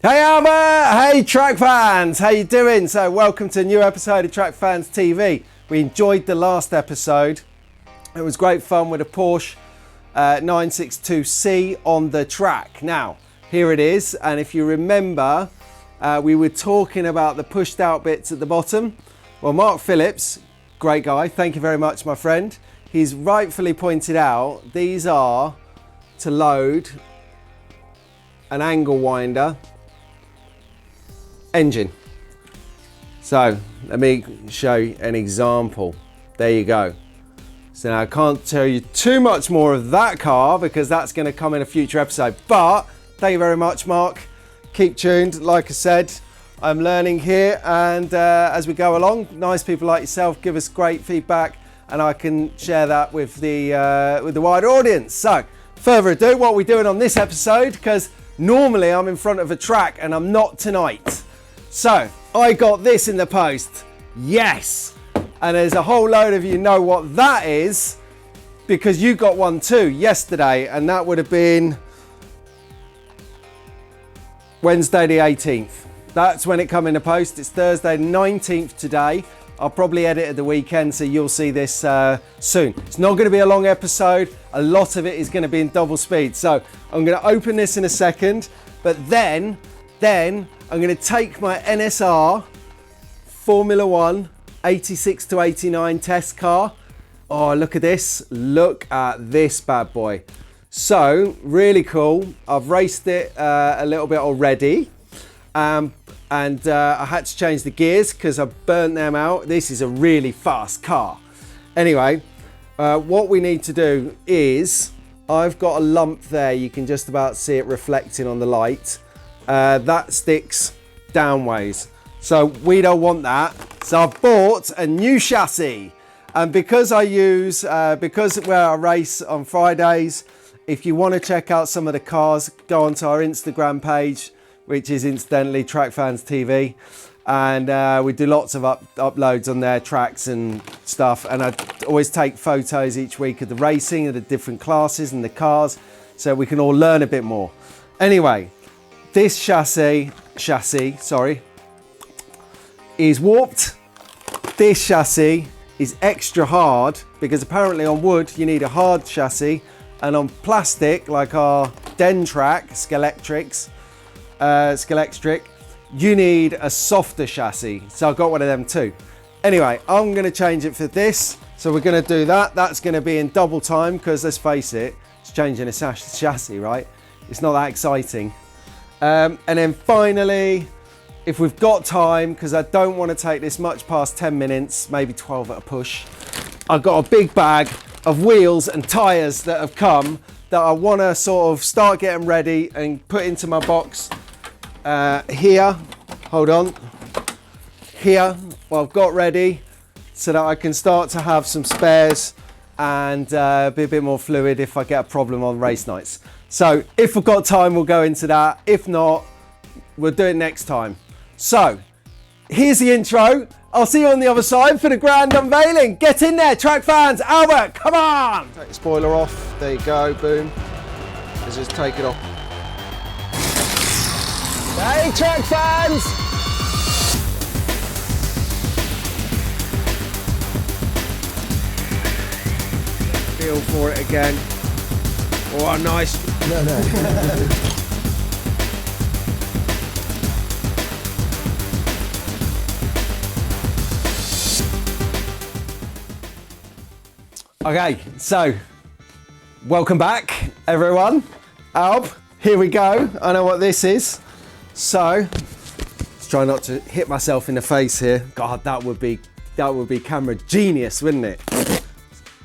Hey Albert! Hey track fans! How you doing? So welcome to a new episode of Track Fans TV. We enjoyed the last episode. It was great fun with a Porsche 962C on the track. Now, here it is, and if you remember, we were talking about the pushed out bits at the bottom. Well, Mark Phillips, great guy, thank you very much, my friend. He's rightfully pointed out these are to load an angle winder engine. So let me show you an example. There you go. So now I can't tell you too much more of that car because that's going to come in a future episode, but thank you very much, Mark. Keep tuned. Like I said, I'm learning here, and as we go along, nice people like yourself give us great feedback and I can share that with the wider audience. So further ado, what are we doing on this episode? Because normally I'm in front of a track and I'm not tonight. So I got this in the post, yes, and there's a whole load of you know what that is because you got one too yesterday, and that would have been Wednesday the 18th. That's when it come in the post. It's Thursday the 19th today. I'll probably edit at the weekend, so you'll see this soon. It's not going to be a long episode. A lot of it is going to be in double speed. So I'm going to open this in a second, but then I'm going to take my NSR Formula 1 86 to 89 test car. Oh, look at this. Look at this bad boy. So, really cool. I've raced it a little bit already. And I had to change the gears because I burnt them out. This is a really fast car. Anyway, what we need to do is, I've got a lump there. You can just about see it reflecting on the light. That sticks downways, so we don't want that. So I've bought a new chassis, and because I use because where I race on Fridays, if you want to check out some of the cars, go onto our Instagram page, which is incidentally Track Fans TV, and we do lots of uploads on their tracks and stuff, and I always take photos each week of the racing of the different classes and the cars, so we can all learn a bit more. Anyway, this chassis, is warped. This chassis is extra hard because apparently on wood you need a hard chassis, and on plastic like our Den track, Scalextric, you need a softer chassis. So I've got one of them too. Anyway, I'm going to change it for this. So we're going to do that. That's going to be in double time because let's face it, it's changing a chassis, right? It's not that exciting. And then finally, if we've got time, because I don't want to take this much past 10 minutes, maybe 12 at a push, I've got a big bag of wheels and tyres that have come that I want to sort of start getting ready and put into my box here. Hold on. Here, well, I've got ready so that I can start to have some spares and be a bit more fluid if I get a problem on race nights. So if we've got time, we'll go into that. If not, we'll do it next time. So here's the intro. I'll see you on the other side for the grand unveiling. Get in there, track fans. Albert, come on. Take the spoiler off. There you go, boom. Let's just take it off. Hey, track fans. Feel for it again. Oh, nice. No. Okay, so welcome back, everyone. Alb, here we go. I know what this is. So let's try not to hit myself in the face here. God, that would be camera genius, wouldn't it?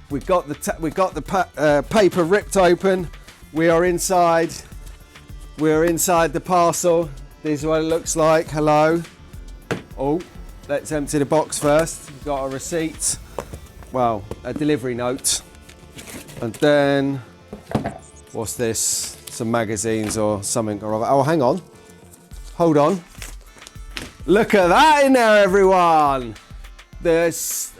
We got the paper ripped open. We are inside. We're inside the parcel. This is what it looks like. Hello. Oh, let's empty the box first. We've got a receipt. Well, a delivery note. And then, what's this? Some magazines or something or other. Oh, hang on. Hold on. Look at that in there, everyone. There's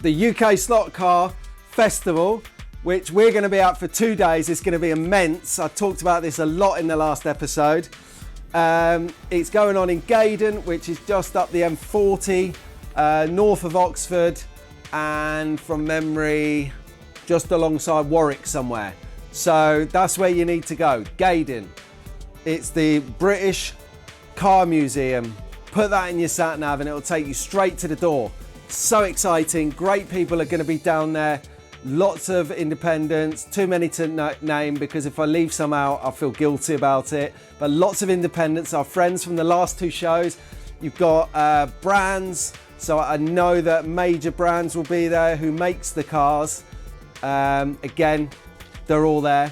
the UK Slot Car Festival, which we're going to be out for 2 days. It's going to be immense. I talked about this a lot in the last episode. It's going on in Gaydon, which is just up the M40, north of Oxford, and from memory, just alongside Warwick somewhere. So that's where you need to go, Gaydon. It's the British Car Museum. Put that in your sat nav and it'll take you straight to the door. So exciting, great people are going to be down there. Lots of independents, too many to name because if I leave some out, I'll feel guilty about it. But lots of independents, our friends from the last two shows. You've got brands, so I know that major brands will be there who makes the cars. Again, they're all there.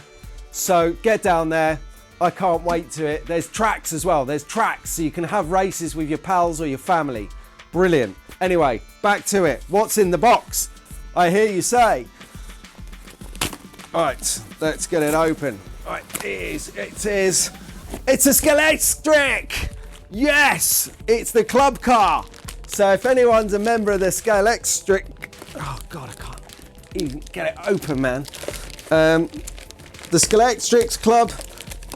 So get down there. I can't wait to it. There's tracks as well. There's tracks so you can have races with your pals or your family. Brilliant. Anyway, back to it. What's in the box? I hear you say. All right, let's get it open. All right, it's a Scalextric. Yes, it's the club car. So if anyone's a member of the Scalextric, oh God, I can't even get it open, man. The Scalextric's club,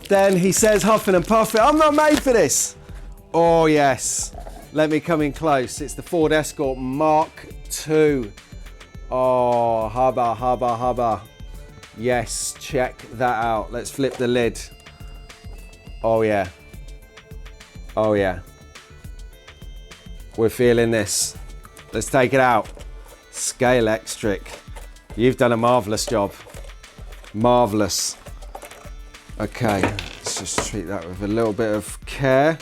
then he says huffing and puffing, I'm not made for this. Oh yes, let me come in close. It's the Ford Escort Mark II. Oh, hubba, hubba, hubba. Yes, check that out. Let's flip the lid. Oh yeah. Oh yeah. We're feeling this. Let's take it out. Scalextric. You've done a marvellous job. Marvellous. Okay, let's just treat that with a little bit of care.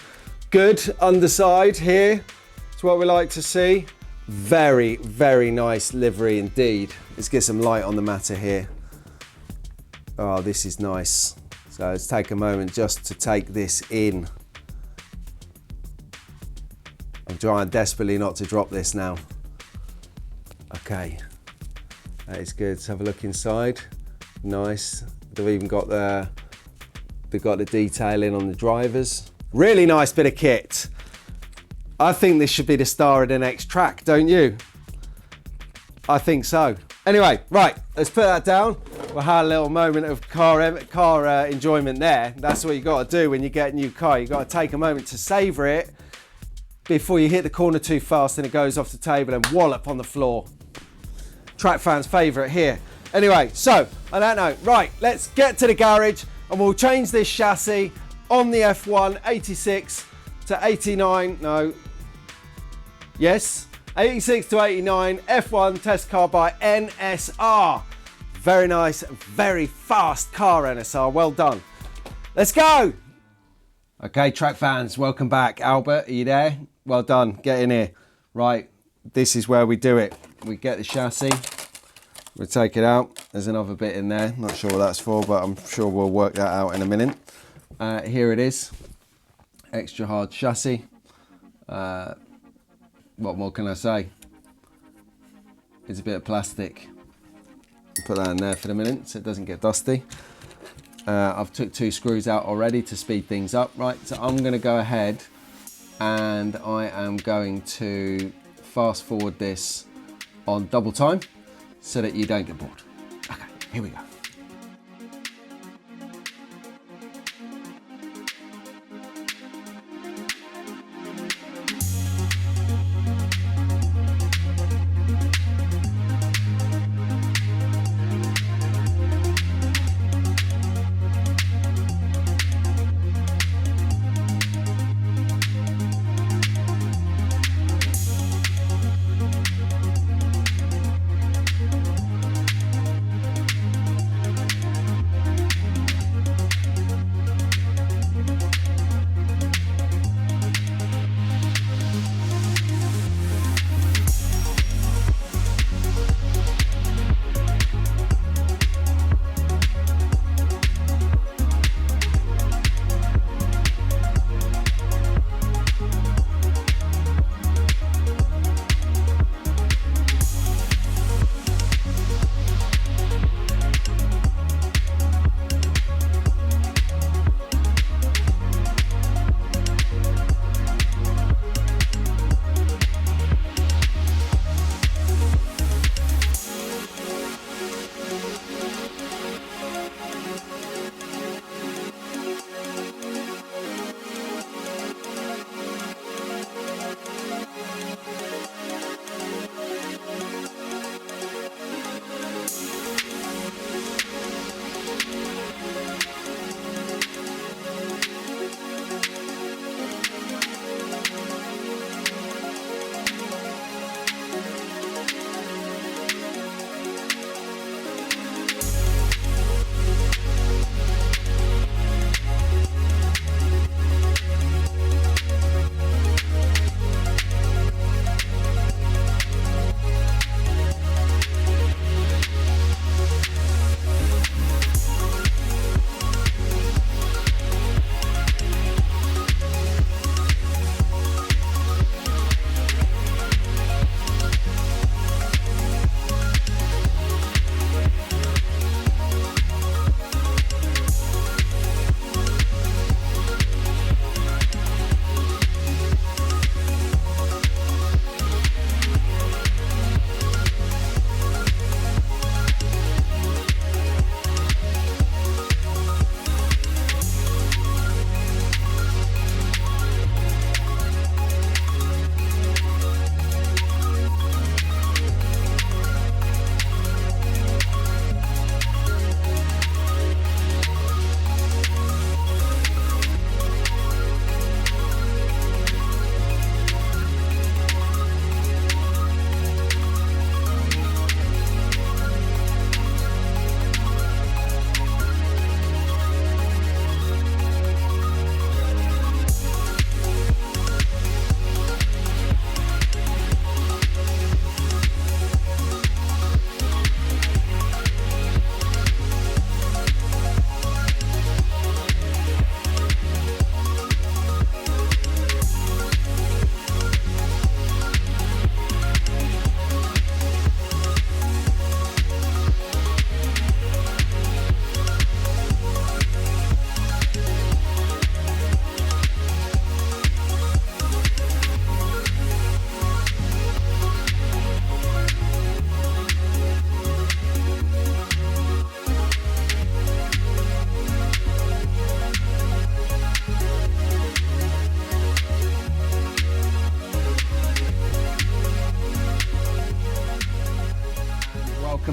Good underside here. It's what we like to see. Very, very nice livery indeed. Let's get some light on the matter here. Oh, this is nice. So let's take a moment just to take this in. I'm trying desperately not to drop this now. Okay, that is good. Let's have a look inside. Nice. They've even got the detailing on the drivers. Really nice bit of kit. I think this should be the star of the next track, don't you? I think so. Anyway, right, let's put that down. We had a little moment of car enjoyment there. That's what you got to do when you get a new car. You got to take a moment to savor it before you hit the corner too fast and it goes off the table and wallop on the floor. Track fans' favourite here. Anyway, so on that note, right, let's get to the garage and we'll change this chassis on the F1 86 to 89. No. Yes. 86 to 89 F1 test car by NSR. Very nice, very fast car, NSR. Well done. Let's go. Okay, track fans, welcome back. Albert, are you there? Well done. Get in here. Right, this is where we do it. We get the chassis. We'll take it out. There's another bit in there. Not sure what that's for, but I'm sure we'll work that out in a minute. Here it is. Extra hard chassis. What more can I say? It's a bit of plastic. Put that in there for a minute so it doesn't get dusty. I've took 2 screws out already to speed things up. Right, so I'm going to go ahead and I am going to fast forward this on double time so that you don't get bored. Okay, here we go.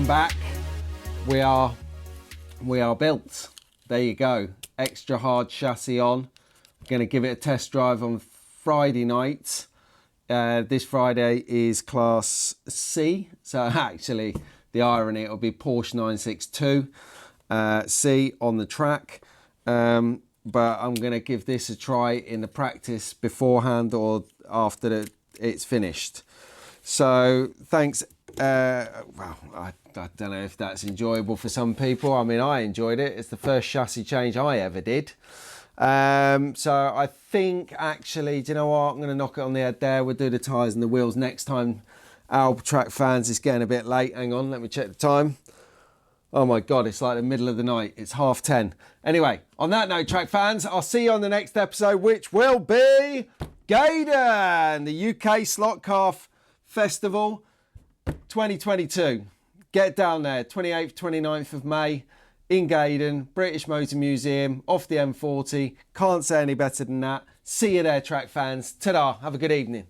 welcome back. We are built. There you go. Extra hard chassis on. Going to give it a test drive on Friday night. This Friday is Class C. So actually, the irony, it'll be Porsche 962 C on the track. But I'm going to give this a try in the practice beforehand or after it's finished. So thanks. Well, I don't know if that's enjoyable for some people. I mean, I enjoyed it. It's the first chassis change I ever did. So I think actually, do you know what? I'm going to knock it on the head there. We'll do the tyres and the wheels next time. Our track fans, it's getting a bit late. Hang on, let me check the time. Oh my God, it's like the middle of the night. It's 10:30. Anyway, on that note, track fans, I'll see you on the next episode, which will be Gaydon, the UK Slot Car Festival 2022. Get down there, 28th, 29th of May in Gaydon, British Motor Museum, off the M40. Can't say any better than that. See you there, track fans. Ta-da, have a good evening.